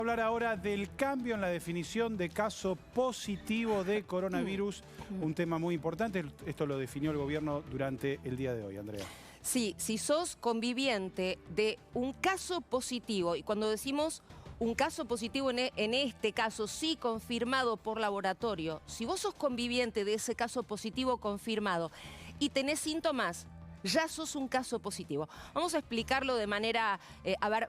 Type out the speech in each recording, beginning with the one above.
Hablar ahora del cambio en la definición de caso positivo de coronavirus, un tema muy importante. Esto lo definió el gobierno durante el día de hoy, Andrea. Sí, si sos conviviente de un caso positivo, y cuando decimos un caso positivo en este caso sí confirmado por laboratorio, si vos sos conviviente de ese caso positivo confirmado y tenés síntomas, ya sos un caso positivo. Vamos a explicarlo de manera,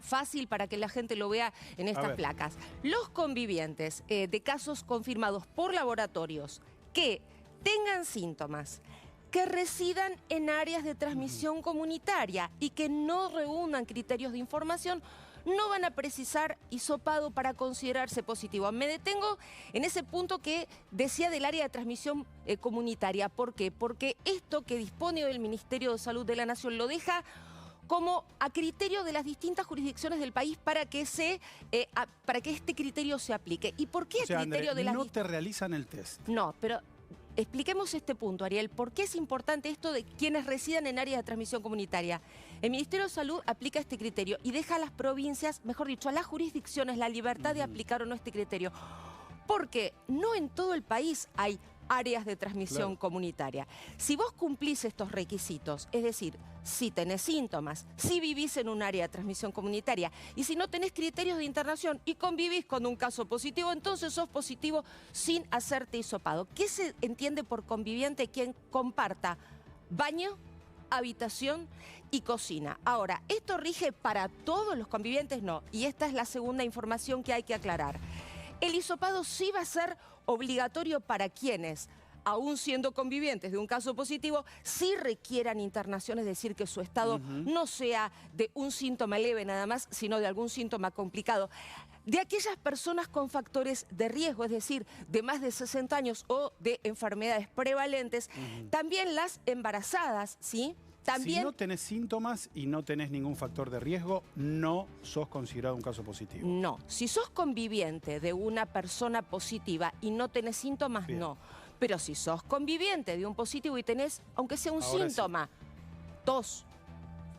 fácil para que la gente lo vea en estas placas. Los convivientes de casos confirmados por laboratorios que tengan síntomas, que residan en áreas de transmisión comunitaria y que no reúnan criterios de información, no van a precisar hisopado para considerarse positivo. Me detengo en ese punto que decía del área de transmisión comunitaria. ¿Por qué? Porque esto que dispone el Ministerio de Salud de la Nación lo deja como a criterio de las distintas jurisdicciones del país para que este criterio se aplique. ¿Y por qué a criterio André, de las... no te realizan el test? No, pero... expliquemos este punto, Ariel. ¿Por qué es importante esto de quienes residan en áreas de transmisión comunitaria? El Ministerio de Salud aplica este criterio y deja a las provincias, mejor dicho, a las jurisdicciones, la libertad de aplicar o no este criterio. Porque no en todo el país hay áreas de transmisión comunitaria. Si vos cumplís estos requisitos, es decir, si tenés síntomas, si vivís en un área de transmisión comunitaria y si no tenés criterios de internación y convivís con un caso positivo, entonces sos positivo sin hacerte hisopado. ¿Qué se entiende por conviviente? Quien comparta baño, habitación y cocina. Ahora, ¿esto rige para todos los convivientes? No. Y esta es la segunda información que hay que aclarar. El hisopado sí va a ser obligatorio para quienes, aún siendo convivientes de un caso positivo, sí requieran internación, es decir, que su estado no sea de un síntoma leve nada más, sino de algún síntoma complicado. De aquellas personas con factores de riesgo, es decir, de más de 60 años o de enfermedades prevalentes, también las embarazadas, ¿sí? También, si no tenés síntomas y no tenés ningún factor de riesgo, no sos considerado un caso positivo. No. Si sos conviviente de una persona positiva y no tenés síntomas, no. Pero si sos conviviente de un positivo y tenés, aunque sea un síntoma, tos,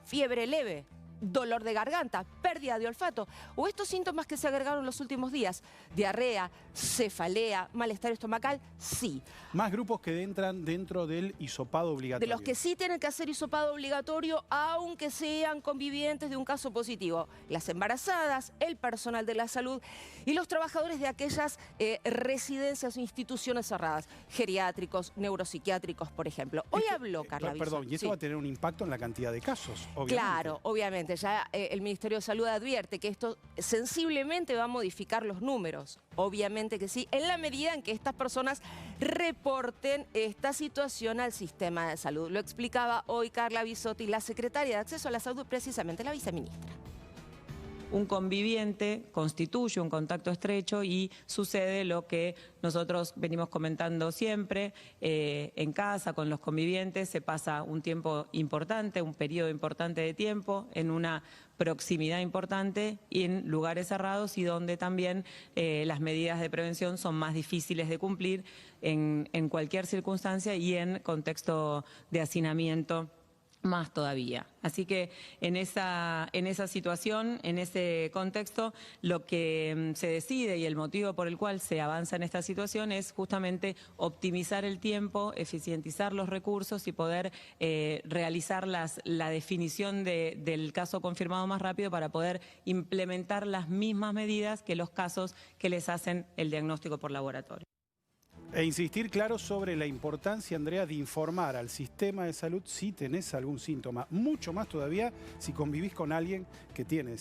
fiebre leve, dolor de garganta, pérdida de olfato, o estos síntomas que se agregaron los últimos días, diarrea, cefalea, malestar estomacal, sí. Más grupos que entran dentro del hisopado obligatorio. De los que sí tienen que hacer hisopado obligatorio, aunque sean convivientes de un caso positivo. Las embarazadas, el personal de la salud y los trabajadores de aquellas residencias o instituciones cerradas, geriátricos, neuropsiquiátricos, por ejemplo. Hoy habló Carla Bisotti. Perdón, y eso va a tener un impacto en la cantidad de casos, obviamente. Claro, obviamente. Ya el Ministerio de Salud advierte que esto sensiblemente va a modificar los números. Obviamente que sí, en la medida en que estas personas reporten esta situación al sistema de salud. Lo explicaba hoy Carla Bisotti, la secretaria de Acceso a la Salud, precisamente la viceministra. Un conviviente constituye un contacto estrecho y sucede lo que nosotros venimos comentando siempre, en casa, con los convivientes, se pasa un tiempo importante, un periodo importante de tiempo, en una proximidad importante y en lugares cerrados y donde también las medidas de prevención son más difíciles de cumplir en cualquier circunstancia y en contexto de hacinamiento más todavía. Así que en esa situación, en ese contexto, lo que se decide y el motivo por el cual se avanza en esta situación es justamente optimizar el tiempo, eficientizar los recursos y poder realizar la definición del caso confirmado más rápido para poder implementar las mismas medidas que los casos que les hacen el diagnóstico por laboratorio. E insistir, claro, sobre la importancia, Andrea, de informar al sistema de salud si tenés algún síntoma. Mucho más todavía si convivís con alguien que tiene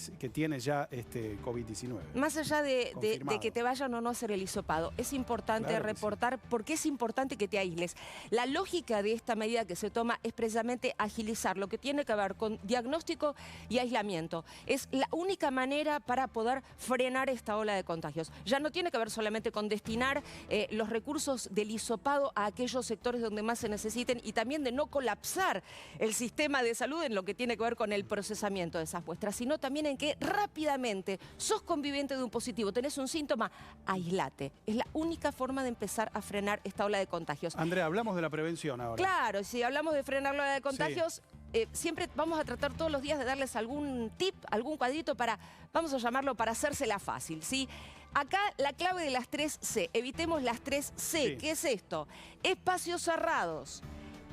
ya COVID-19. Más allá de que te vayan o no a hacer el hisopado, es importante reportar porque es importante que te aísles. La lógica de esta medida que se toma es precisamente agilizar lo que tiene que ver con diagnóstico y aislamiento. Es la única manera para poder frenar esta ola de contagios. Ya no tiene que ver solamente con destinar los recursos del hisopado a aquellos sectores donde más se necesiten y también de no colapsar el sistema de salud en lo que tiene que ver con el procesamiento de esas muestras, sino también en que rápidamente sos conviviente de un positivo, tenés un síntoma, aislate. Es la única forma de empezar a frenar esta ola de contagios. Andrea, hablamos de la prevención ahora. Claro, si hablamos de frenar la ola de contagios, siempre vamos a tratar todos los días de darles algún tip, algún cuadrito para, vamos a llamarlo, para hacérsela fácil, ¿sí? Acá la clave de las 3C, evitemos las 3C. Sí. ¿Qué es esto? Espacios cerrados,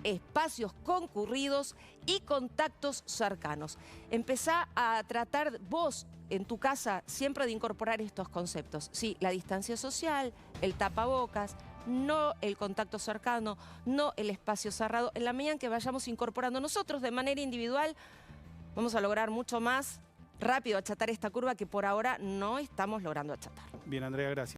espacios concurridos y contactos cercanos. Empezá a tratar vos en tu casa siempre de incorporar estos conceptos. Sí, la distancia social, el tapabocas, no el contacto cercano, no el espacio cerrado. En la medida en que vayamos incorporando nosotros de manera individual, vamos a lograr mucho más rápido achatar esta curva que por ahora no estamos logrando achatar. Bien, Andrea, gracias.